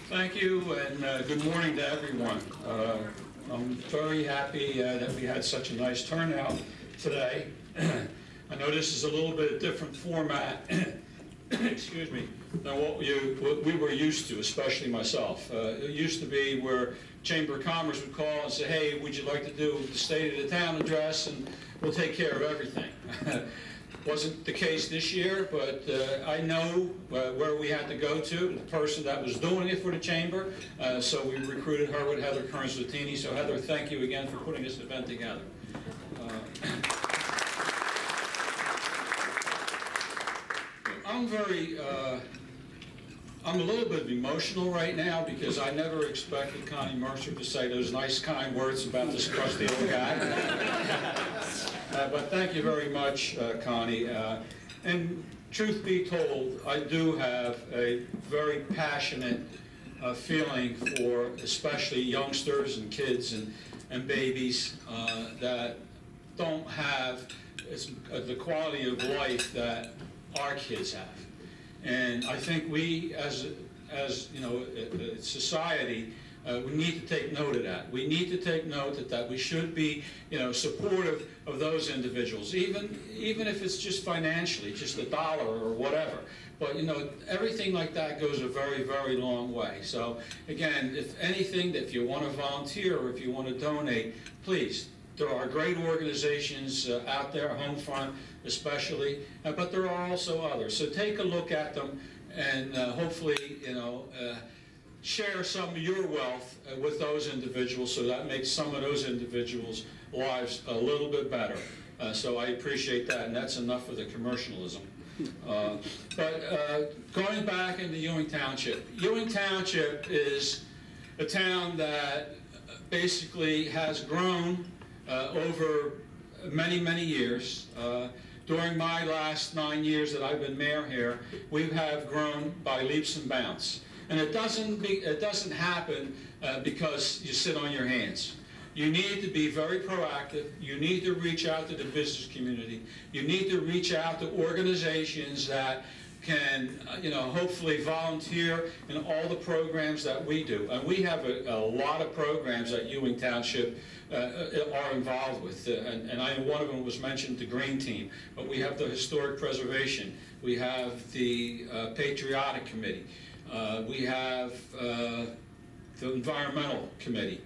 Thank you, and good morning to everyone. I'm very happy that we had such a nice turnout today. I know this is a little bit different format, excuse me, than what we were used to, especially myself. It used to be where Chamber of Commerce would call and say, hey, would you like to do the State of the Town address, and we'll take care of everything. Wasn't the case this year, but I know where we had to go to, the person that was doing it for the Chamber, so we recruited her with Heather Kearns-Latini. So Heather, thank you again for putting this event together. I'm a little bit emotional right now because I never expected Connie Mercer to say those nice, kind words about this crusty old guy. But thank you very much, Connie. And truth be told, I do have a very passionate feeling for especially youngsters and kids and babies that don't have the quality of life that our kids have. And I think we, as you know, society, we need to take note of that. We need to take note that we should be, you know, supportive of those individuals, even if it's just financially, just $1 or whatever. But you know, everything like that goes a very, very long way. So again, if anything, if you want to volunteer or if you want to donate, please. There are great organizations out there, Homefront especially, but there are also others. So take a look at them, and hopefully, you know, share some of your wealth with those individuals, so that makes some of those individuals' lives a little bit better. So I appreciate that, and that's enough for the commercialism. But going back into Ewing Township is a town that basically has grown over many, many years. During my last 9 years that I've been mayor here, we have grown by leaps and bounds. And it doesn't happen because you sit on your hands. You need to be very proactive. You need to reach out to the business community. You need to reach out to organizations that can, you know, hopefully volunteer in all the programs that we do. And we have a lot of programs that Ewing Township are involved with. And I know one of them was mentioned, the Green Team. But we have the Historic Preservation. We have the Patriotic Committee. We have the Environmental Committee.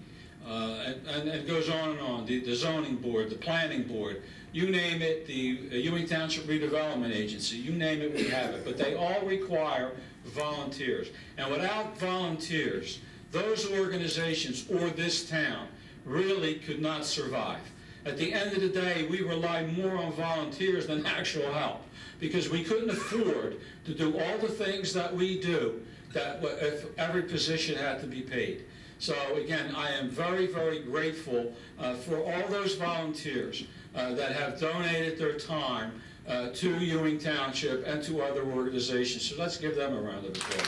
And it goes on and on. The Zoning Board, the Planning Board. You name it, the Ewing Township Redevelopment Agency, you name it, we have it. But they all require volunteers. And without volunteers, those organizations or this town really could not survive. At the end of the day, we rely more on volunteers than actual help, because we couldn't afford to do all the things that we do that if every position had to be paid. So again, I am very, very grateful for all those volunteers that have donated their time to Ewing Township and to other organizations. So let's give them a round of applause.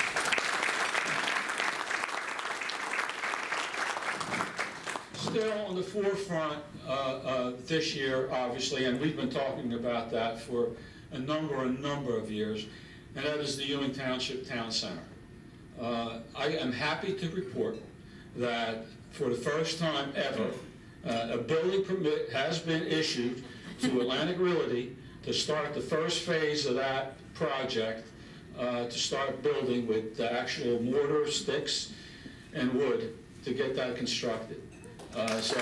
Still on the forefront this year, obviously, and we've been talking about that for a number of years, and that is the Ewing Township Town Center. I am happy to report that for the first time ever, a building permit has been issued to Atlantic Realty to start the first phase of that project, to start building with the actual mortar, sticks, and wood to get that constructed. So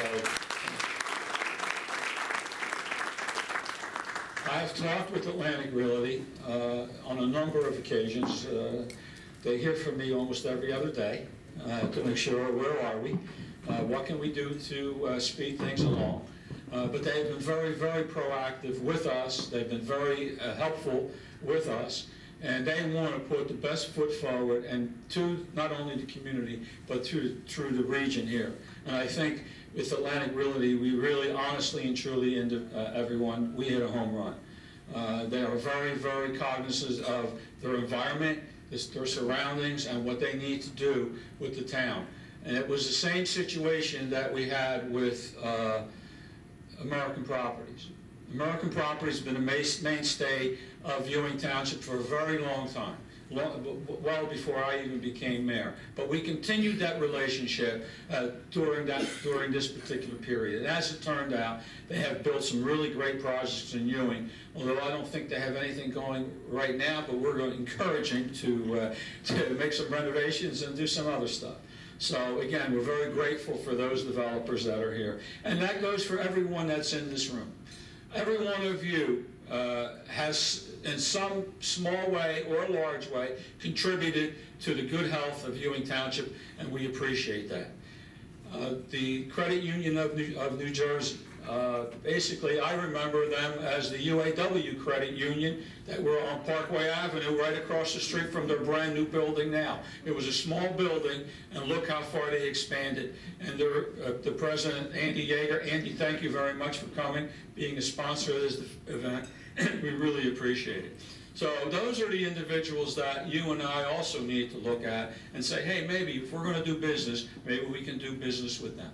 I've talked with Atlantic Realty on a number of occasions. They hear from me almost every other day to make sure where are we, what can we do to speed things along. But they've been very, very proactive with us. They've been very helpful with us, and they want to put the best foot forward and to not only the community but through the region here. And I think with Atlantic Realty, we really honestly and truly, everyone, we hit a home run. They are very, very cognizant of their environment, their surroundings, and what they need to do with the town. And it was the same situation that we had with American Properties. American Property has been a mainstay of Ewing Township for a very long time, well before I even became mayor. But we continued that relationship during this particular period. And as it turned out, they have built some really great projects in Ewing, although I don't think they have anything going right now, but we're going to encourage them to make some renovations and do some other stuff. So again, we're very grateful for those developers that are here. And that goes for everyone that's in this room. Every one of you has, in some small way or large way, contributed to the good health of Ewing Township, and we appreciate that. The Credit Union of New Jersey, basically I remember them as the UAW Credit Union that were on Parkway Avenue right across the street from their brand new building now. It was a small building, and look how far they expanded. And the president, Andy Yeager, Andy, thank you very much for coming, being a sponsor of this event. We really appreciate it. So those are the individuals that you and I also need to look at and say, hey, maybe if we're going to do business, maybe we can do business with them.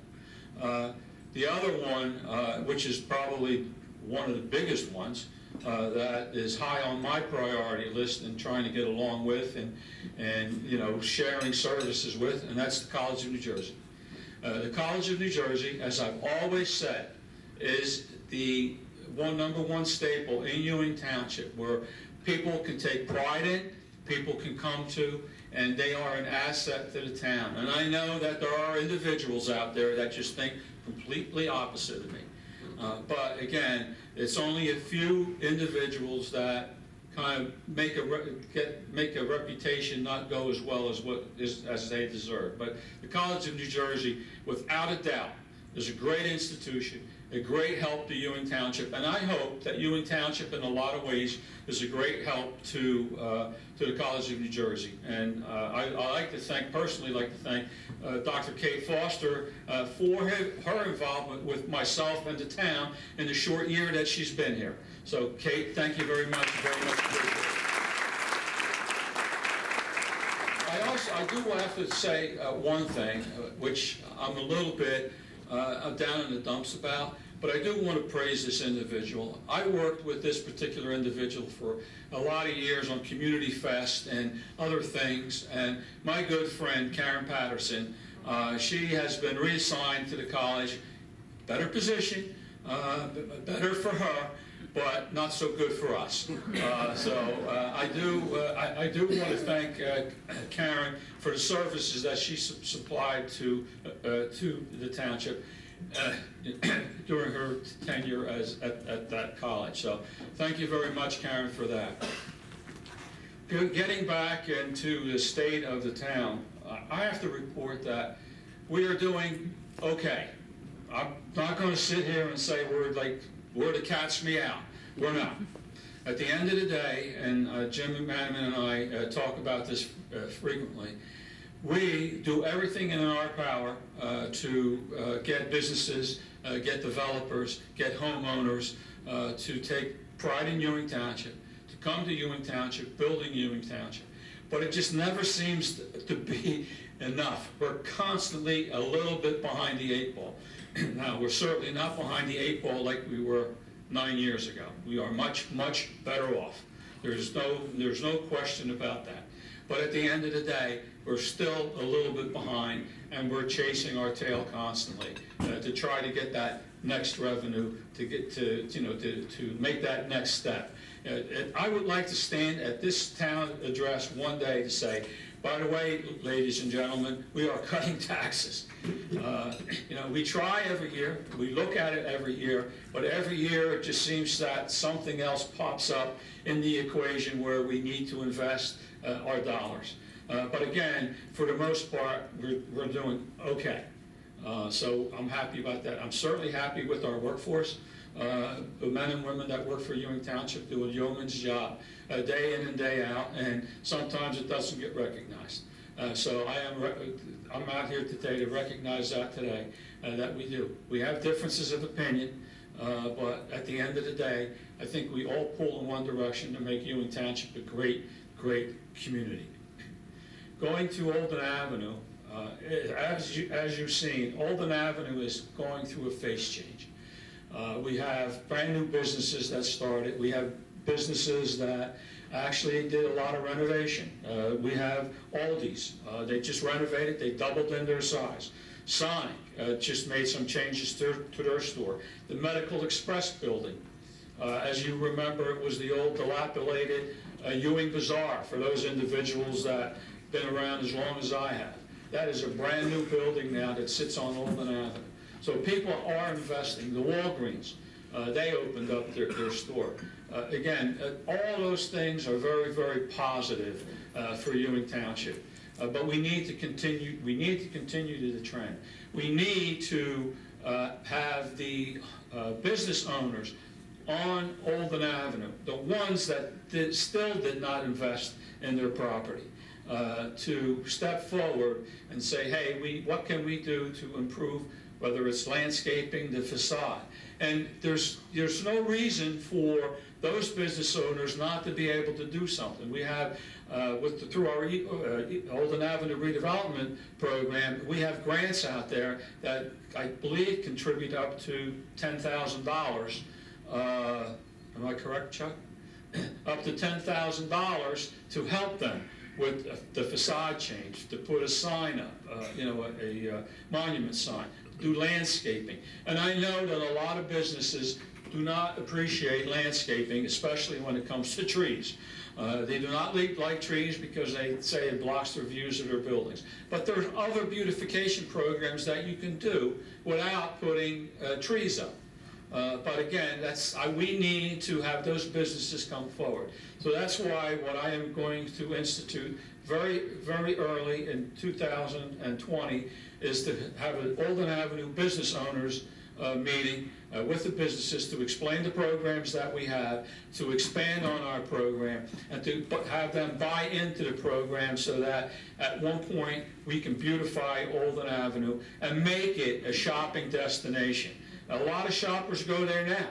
The other one, which is probably one of the biggest ones, that is high on my priority list and trying to get along with and you know, sharing services with, and that's the College of New Jersey. The College of New Jersey, as I've always said, is the number one staple in Ewing Township, where people can take pride in, people can come to, and they are an asset to the town. And I know that there are individuals out there that just think completely opposite of me. But again, it's only a few individuals that kind of make a reputation not go as well as they deserve. But the College of New Jersey, without a doubt, is a great institution, a great help to Ewing Township, and I hope that Ewing Township, in a lot of ways, is a great help to the College of New Jersey. And I personally like to thank Dr. Kate Foster for her involvement with myself and the town in the short year that she's been here. So, Kate, thank you very much. Very much appreciated. I do have to say one thing, which I'm a little bit down in the dumps about, but I do want to praise this individual. I worked with this particular individual for a lot of years on Community Fest and other things, and my good friend Karen Patterson, she has been reassigned to the college. Better position, better for her, but not so good for us. I do want to thank Karen for the services that she supplied to the township during her tenure at that college. So thank you very much, Karen, for that. Getting back into the state of the town, I have to report that we are doing okay. I'm not going to sit here and say we're the cat's meow. We're not. At the end of the day, and Jim McManaman and I talk about this frequently, we do everything in our power to get businesses, get developers, get homeowners to take pride in Ewing Township, to come to Ewing Township, building Ewing Township. But it just never seems to be enough. We're constantly a little bit behind the 8 ball. Now, we're certainly not behind the 8 ball like we were 9 years ago. We are much, much better off. There's no question about that. But at the end of the day, we're still a little bit behind, and we're chasing our tail constantly to try to get that next revenue, to get to make that next step. I would like to stand at this town address one day to say, by the way, ladies and gentlemen, we are cutting taxes. We try every year, we look at it every year, but every year it just seems that something else pops up in the equation where we need to invest our dollars. But again, for the most part, we're doing okay. So I'm happy about that. I'm certainly happy with our workforce. The men and women that work for Ewing Township do a yeoman's job day in and day out, and sometimes it doesn't get recognized. So I'm out here today to recognize that today, that we do. We have differences of opinion, but at the end of the day, I think we all pull in one direction to make Ewing Township a great, great community. Going to Olden Avenue, as you've seen, Olden Avenue is going through a face change. We have brand new businesses that started. We have businesses that actually did a lot of renovation. We have Aldi's. They just renovated. They doubled in their size. Sonic just made some changes to their store. The Medical Express building. As you remember, it was the old dilapidated Ewing Bazaar for those individuals that have been around as long as I have. That is a brand new building now that sits on Alden Avenue. So people are investing. The Walgreens, they opened up their store. Again, all those things are very, very positive for Ewing Township. But we need to continue. We need to continue the trend. We need to have the business owners on Alden Avenue, the ones that still did not invest in their property, to step forward and say, hey, what can we do to improve, whether it's landscaping, the facade. And there's no reason for those business owners not to be able to do something. We have, through our Alden Avenue redevelopment program, we have grants out there that I believe contribute up to $10,000. Am I correct, Chuck? Up to $10,000 to help them with the facade change, to put a sign up, a monument sign, do landscaping. And I know that a lot of businesses do not appreciate landscaping, especially when it comes to trees. They do not like trees because they say it blocks their views of their buildings. But there's other beautification programs that you can do without putting trees up. But again, we need to have those businesses come forward. So that's why what I am going to institute very, very early in 2020 is to have an Alden Avenue business owners meeting with the businesses to explain the programs that we have, to expand on our program, and to have them buy into the program so that at one point we can beautify Alden Avenue and make it a shopping destination. A lot of shoppers go there now,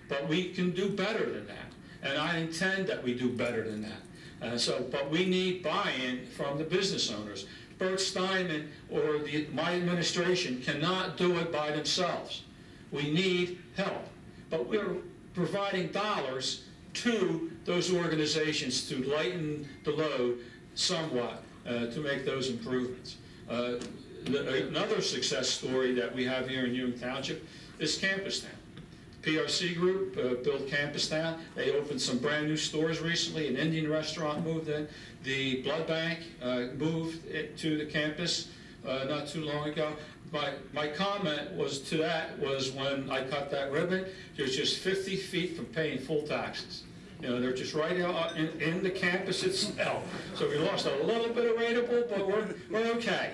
but we can do better than that. And I intend that we do better than that. But we need buy-in from the business owners. Bert Steinmann or my administration cannot do it by themselves. We need help. But we're providing dollars to those organizations to lighten the load somewhat to make those improvements. Another success story that we have here in Ewing Township is Campus Town. PRC Group built Campus Town. They opened some brand new stores recently. An Indian restaurant moved in. The blood bank moved to the campus not too long ago. My comment was when I cut that ribbon, you're just 50 feet from paying full taxes. They're just right out in the campus itself. So we lost a little bit of rateable, but we're okay.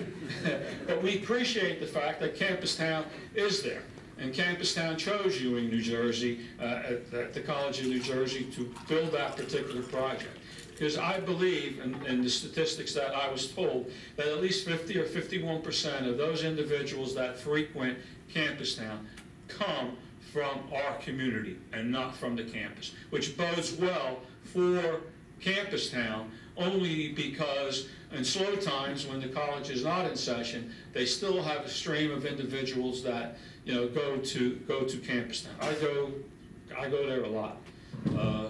But we appreciate the fact that Campus Town is there. And Campus Town chose Ewing, New Jersey, at the College of New Jersey to build that particular project. Because I believe, in the statistics that I was told, that at least 50 or 51% of those individuals that frequent Campus Town come from our community and not from the campus, which bodes well for Campus Town, only because in slow times when the college is not in session, they still have a stream of individuals that go to Campus Town. I go there a lot.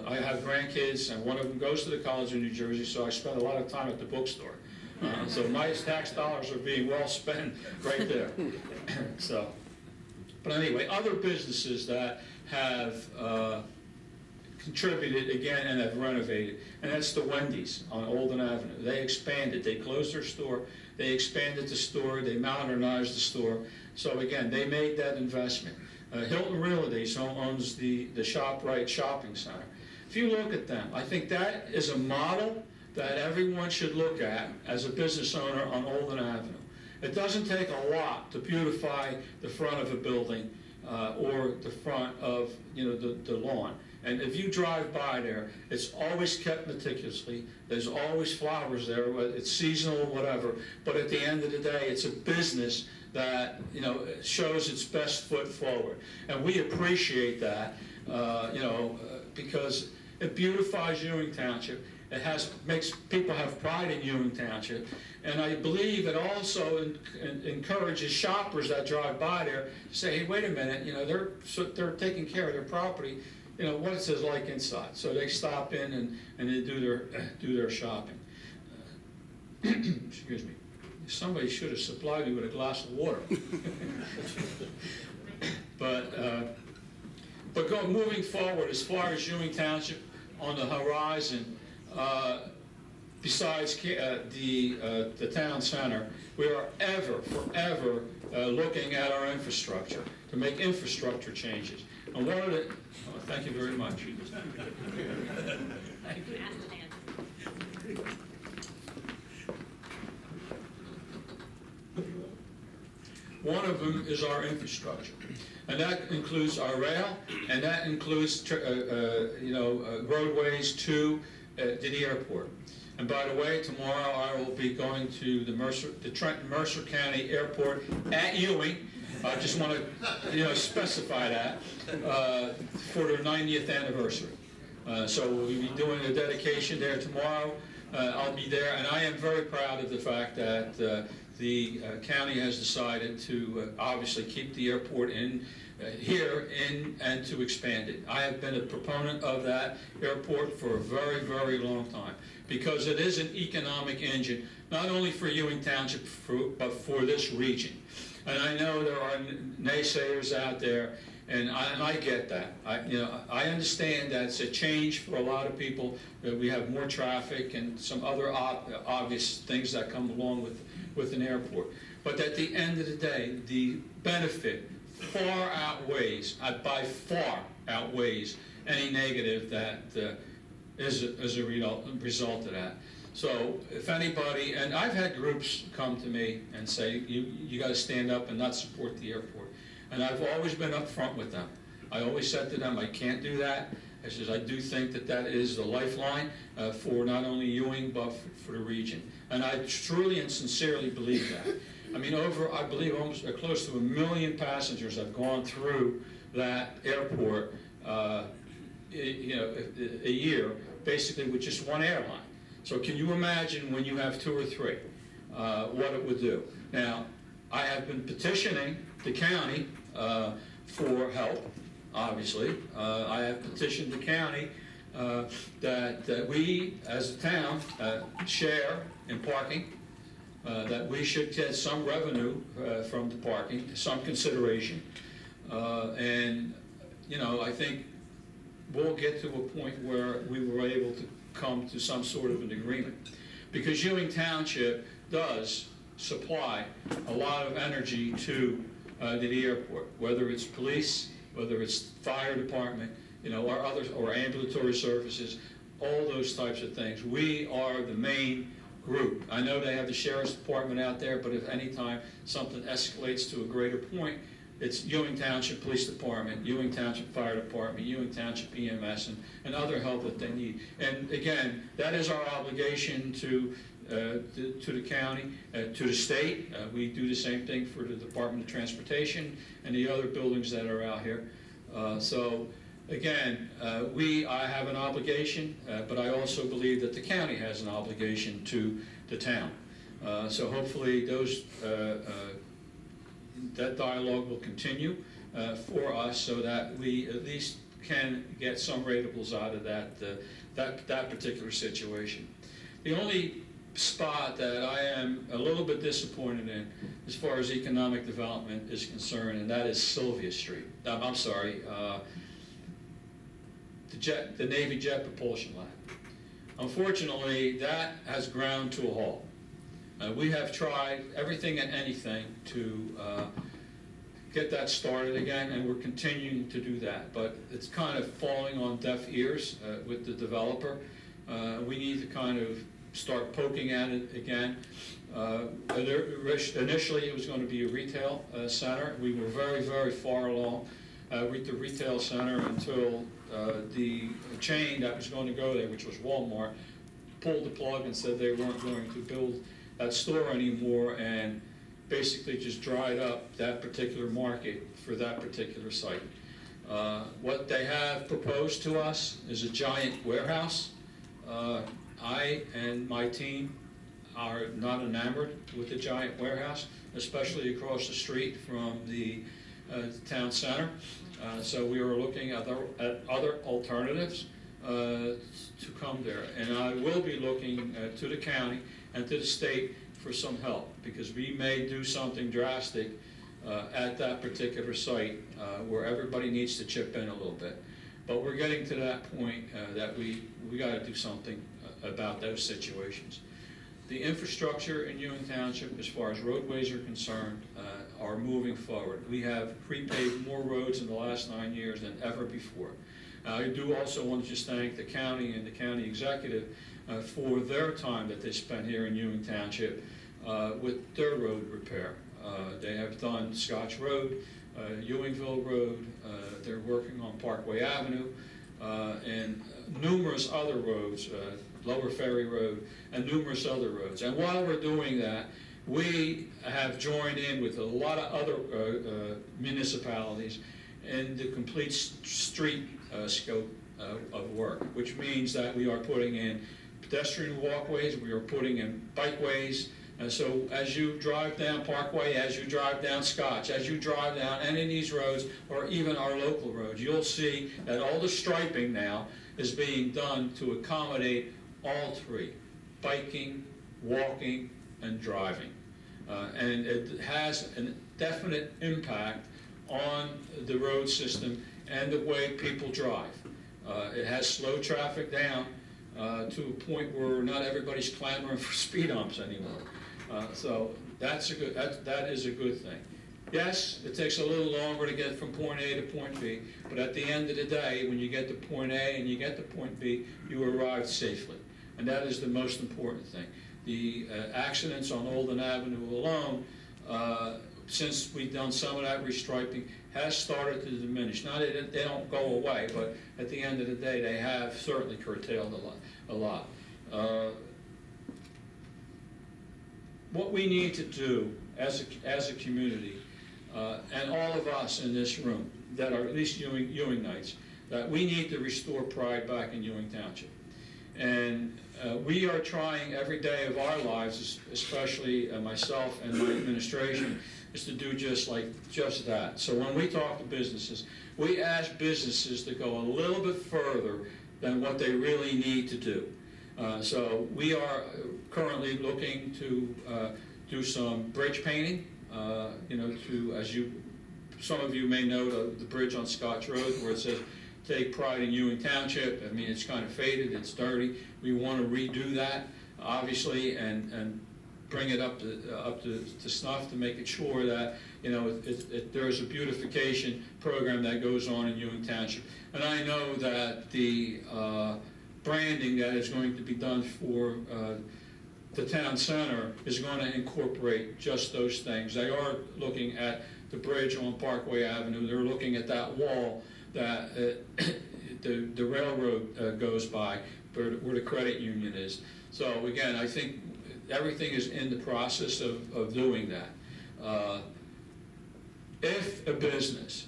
I have grandkids, and one of them goes to the College of New Jersey, so I spend a lot of time at the bookstore. So my tax dollars are being well spent right there. But anyway, other businesses that have contributed again and have renovated, and that's the Wendy's on Alden Avenue. They expanded. They closed their store. They expanded the store. They modernized the store. So again, they made that investment. Hilton Realty owns the ShopRite shopping center. If you look at them, I think that is a model that everyone should look at as a business owner on Alden Avenue. It doesn't take a lot to beautify the front of a building or the front of the lawn. And if you drive by there, it's always kept meticulously. There's always flowers there, whether it's seasonal or whatever. But at the end of the day, it's a business that shows its best foot forward. And we appreciate that, because it beautifies Ewing Township. It makes people have pride in Ewing Township, and I believe it also encourages shoppers that drive by there to say, hey, wait a minute, you know, they're taking care of their property. You know, what is it like inside? So they stop in and they do their shopping. Excuse me. Somebody should have supplied me with a glass of water. But moving forward, as far as Ewing Township on the horizon, besides the town center, we are forever looking at our infrastructure to make infrastructure changes. And one of the, thank you very much. Thank you. One of them is our infrastructure, and that includes our rail, and that includes roadways to the airport. And by the way, tomorrow I will be going to the Trenton Mercer County Airport at Ewing. I just want to specify that for their 90th anniversary. So we'll be doing a dedication there tomorrow. I'll be there, and I am very proud of the fact that the county has decided to obviously keep the airport here and to expand it. I have been a proponent of that airport for a very, very long time because it is an economic engine, not only for Ewing Township, but for this region. And I know there are naysayers out there, and I get that. I understand that it's a change for a lot of people, that we have more traffic and some other obvious things that come along with an airport. But at the end of the day, the benefit by far outweighs any negative that is a result of that. So if anybody, and I've had groups come to me and say, you got to stand up and not support the airport. And I've always been upfront with them. I always said to them, I can't do that. I says, I do think that is the lifeline for not only Ewing, but for the region. And I truly and sincerely believe that. I mean, I believe almost close to 1 million passengers have gone through that airport, a year, basically with just one airline. So can you imagine when you have 2 or 3, what it would do? Now, I have been petitioning the county for help, obviously. I have petitioned the county that we, as a town, share in parking, that we should get some revenue from the parking, some consideration. And, I think we'll get to a point where we were able to come to some sort of an agreement. Because Ewing Township does supply a lot of energy to the airport, whether it's police, whether it's fire department, or ambulatory services, all those types of things. We are the main group. I know they have the sheriff's department out there, but if any time something escalates to a greater point, it's Ewing Township Police Department, Ewing Township Fire Department, Ewing Township EMS, and other help that they need. And again, that is our obligation to the county, to the state. We do the same thing for the Department of Transportation and the other buildings that are out here. So again, I have an obligation, but I also believe that the county has an obligation to the town. So hopefully that dialogue will continue for us so that we at least can get some ratables out of that particular situation. The only spot that I am a little bit disappointed in as far as economic development is concerned, and that is Sylvia Street. I'm sorry, the Navy jet propulsion lab. Unfortunately, that has ground to a halt. We have tried everything and anything to get that started again, and we're continuing to do that. But it's kind of falling on deaf ears with the developer. We need to kind of start poking at it again. Initially, it was going to be a retail center. We were very, very far along with the retail center until the chain that was going to go there, which was Walmart, pulled the plug and said they weren't going to build that store anymore, and basically just dried up that particular market for that particular site. What they have proposed to us is a giant warehouse. I and my team are not enamored with the giant warehouse, especially across the street from the town center. So we are looking at other alternatives to come there. And I will be looking to the county and to the state for some help, because we may do something drastic at that particular site where everybody needs to chip in a little bit. But we're getting to that point that we got to do something about those situations. The infrastructure in Ewing Township, as far as roadways are concerned, are moving forward. We have pre-paved more roads in the last 9 years than ever before. I do also want to just thank the county and the county executive for their time that they spent here in Ewing Township with their road repair. They have done Scotch Road, Ewingville Road, they're working on Parkway Avenue, and numerous other roads, Lower Ferry Road, and numerous other roads. And while we're doing that, we have joined in with a lot of other municipalities in the complete street scope of work, which means that we are putting in pedestrian walkways, we are putting in bikeways. So as you drive down Parkway, as you drive down Scotch, as you drive down any of these roads, or even our local roads, you'll see that all the striping now is being done to accommodate all three: biking, walking, and driving. And it has a definite impact on the road system and the way people drive. It has slowed traffic down to a point where not everybody's clamoring for speed humps anymore. So that is a good thing. Yes, it takes a little longer to get from point A to point B, but at the end of the day, when you get to point A and you get to point B, you arrive safely. And that is the most important thing. The accidents on Olden Avenue alone, since we've done some of that restriping, has started to diminish. Now, they don't go away, but at the end of the day, they have certainly curtailed a lot. What we need to do as a community, and all of us in this room that are at least Ewingites, that we need to restore pride back in Ewing Township. And we are trying every day of our lives, especially myself and my administration, is to do just that. So when we talk to businesses, we ask businesses to go a little bit further than what they really need to do. So we are currently looking to do some bridge painting, some of you may know the bridge on Scotch Road where it says, "Take pride in Ewing Township." I mean, it's kind of faded, it's dirty. We want to redo that, obviously, and bring it up to snuff to make it sure that, there's a beautification program that goes on in Ewing Township. And I know that the branding that is going to be done for the town center is going to incorporate just those things. They are looking at the bridge on Parkway Avenue. They're looking at that wall that the railroad goes by, where the credit union is. So again, I think everything is in the process of doing that. If a business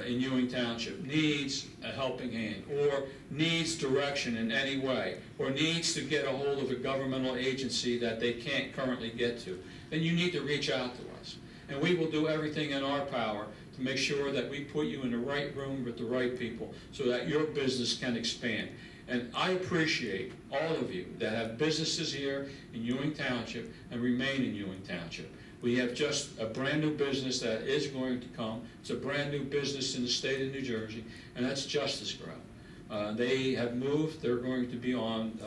in Ewing Township needs a helping hand, or needs direction in any way, or needs to get a hold of a governmental agency that they can't currently get to, then you need to reach out to us. And we will do everything in our power to make sure that we put you in the right room with the right people so that your business can expand. And I appreciate all of you that have businesses here in Ewing Township and remain in Ewing Township. We have just a brand new business that is going to come. It's a brand new business in the state of New Jersey, and that's Justice Grow. They have moved. They're going to be on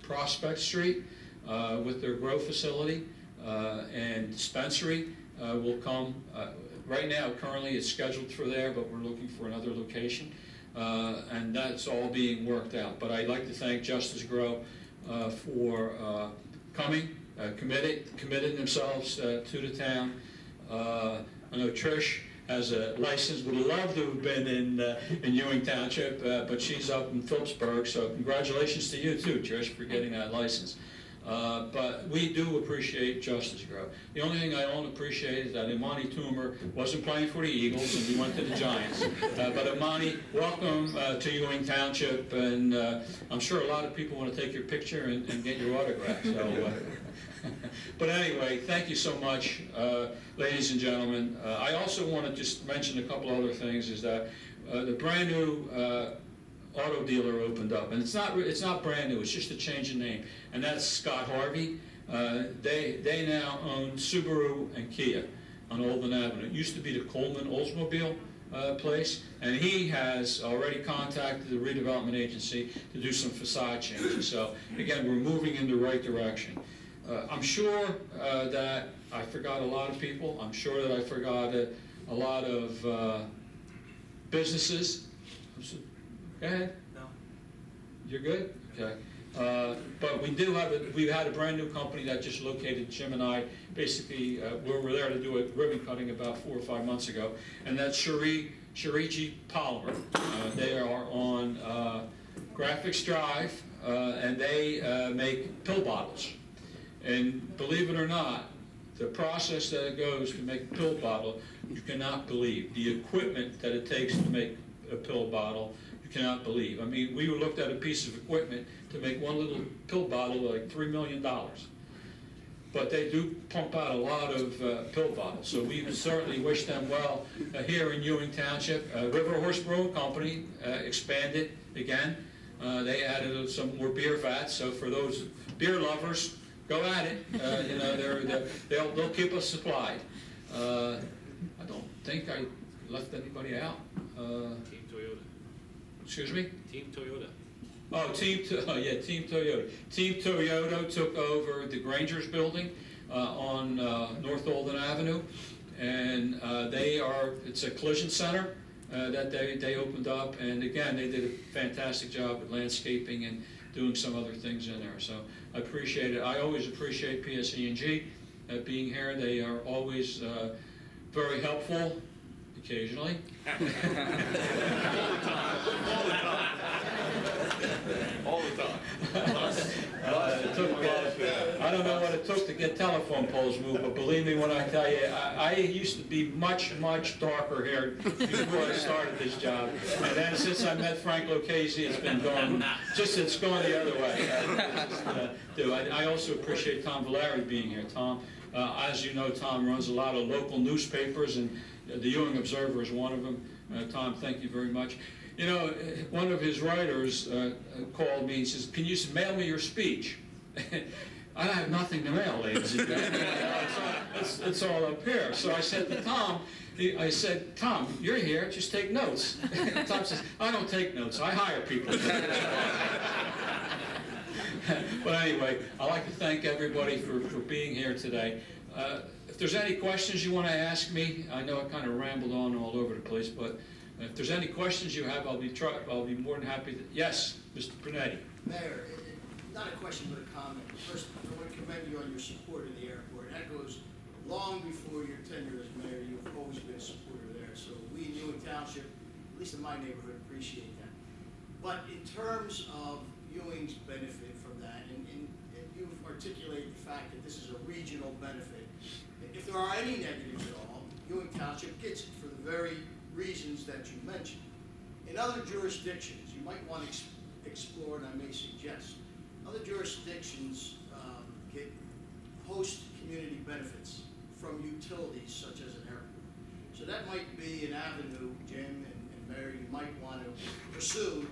Prospect Street with their grow facility, and dispensary will come. Right now, currently it's scheduled for there, but we're looking for another location, and that's all being worked out. But I'd like to thank Justice Grow for coming. Committed themselves to the town. I know Trish has a license, would love to have been in Ewing Township, but she's up in Phillipsburg, so congratulations to you too, Trish, for getting that license. But we do appreciate Justice Grove. The only thing I don't appreciate is that Imani Toomer wasn't playing for the Eagles and he went to the Giants. But Imani, welcome to Ewing Township, and I'm sure a lot of people want to take your picture and get your autograph. So, but anyway, thank you so much, ladies and gentlemen. I also want to just mention a couple other things. Is that the brand new auto dealer opened up, and it's not brand new. It's just a change in name, and that's Scott Harvey. They now own Subaru and Kia on Olden Avenue. It used to be the Coleman Oldsmobile place, and he has already contacted the redevelopment agency to do some facade changes. So again, we're moving in the right direction. I'm sure that I forgot a lot of people. I'm sure that I forgot a lot of businesses. Go ahead. No. You're good? Okay. But we've had a brand new company that just located Jim and I. Basically, we were there to do a ribbon cutting about 4 or 5 months ago, and that's Shiriji Polymer. They are on Graphics Drive, and they make pill bottles. And believe it or not, the process that it goes to make a pill bottle, you cannot believe. The equipment that it takes to make a pill bottle, you cannot believe. I mean, we looked at a piece of equipment to make one little pill bottle like $3 million. But they do pump out a lot of pill bottles, so we certainly wish them well here in Ewing Township. River Horse Brewing Company expanded again. They added some more beer vats, so for those beer lovers, go at it. You know, they'll keep us supplied. I don't think I left anybody out. Team Toyota. Excuse me? Team Toyota. Oh, Team Toyota. Team Toyota took over the Granger's building on North Olden Avenue, and it's a collision center that they opened up, and again, they did a fantastic job with landscaping and doing some other things in there. So I appreciate it. I always appreciate PSE&G being here. They are always very helpful, occasionally. All the time. I don't know what it took to get telephone poles moved, but believe me when I tell you, I used to be much, much darker haired before I started this job. And then since I met Frank Lucchese, it's gone the other way. I also appreciate Tom Valeri being here. Tom, as you know, Tom runs a lot of local newspapers, and the Ewing Observer is one of them. Tom, thank you very much. You know, one of his writers called me and says, "Can you mail me your speech?" I have nothing to mail, ladies and gentlemen. It's all up here. So I said to Tom, Tom, you're here, just take notes. Tom says, "I don't take notes, I hire people." But anyway, I'd like to thank everybody for being here today. If there's any questions you want to ask me, I know I kind of rambled on all over the place, but if there's any questions you have, I'll be more than happy to. Yes, Mr. Brunetti. Mayor, not a question but a comment. First, I want to commend you on your support of the airport. That goes long before your tenure as mayor. You've always been a supporter there. So we in Ewing Township, at least in my neighborhood, appreciate that. But in terms of Ewing's benefit from that, and you've articulated the fact that this is a regional benefit. If there are any negatives at all, Ewing Township gets it for the very reasons that you mentioned. In other jurisdictions, you might want to explore, and I may suggest, other jurisdictions get host community benefits from utilities such as an airport. So that might be an avenue, Jim and Mary, you might want to pursue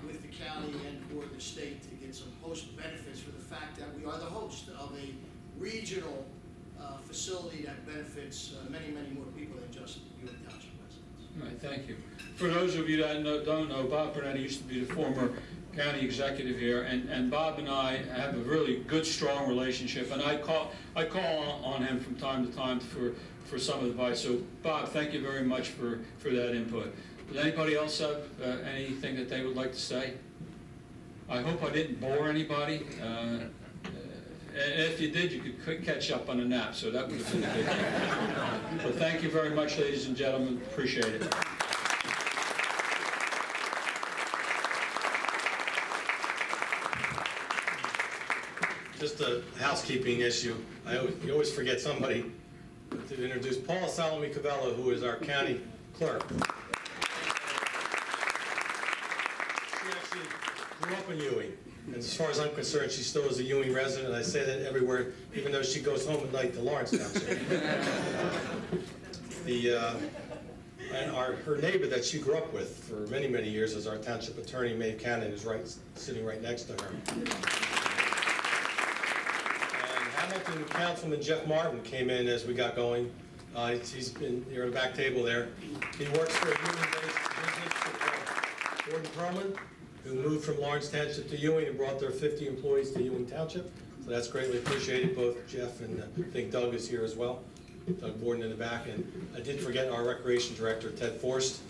with the county and or the state to get some host benefits for the fact that we are the host of a regional facility that benefits many, many more people than just Ewing Township residents. All right, thank you. For those of you that don't know, Bob Brunetti used to be the former county executive here, and Bob and I have a really good, strong relationship, and I call on him from time to time for some advice. So, Bob, thank you very much for that input. Does anybody else have anything that they would like to say? I hope I didn't bore anybody. And if you did, you could catch up on a nap, so that would have been a good thing. But thank you very much, ladies and gentlemen. Appreciate it. Just a housekeeping issue. You always forget somebody to introduce Paula Salome Cavello, who is our county clerk. She actually grew up in Ewing, and as far as I'm concerned, she still is a Ewing resident. I say that everywhere, even though she goes home at night to Lawrence Township. Her neighbor that she grew up with for many, many years is our township attorney, Maeve Cannon, who's sitting right next to her. And Hamilton Councilman Jeff Martin came in as we got going. He's been here at the back table there. He works for a Ewing-based business called Gordon Perlman, who moved from Lawrence Township to Ewing and brought their 50 employees to Ewing Township. So that's greatly appreciated. Both Jeff and I think Doug is here as well. Doug Borden in the back, and I did forget our recreation director, Ted Forst.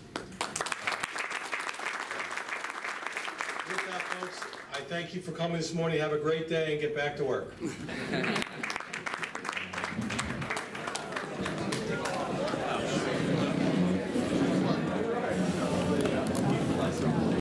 With that, folks, I thank you for coming this morning. Have a great day and get back to work.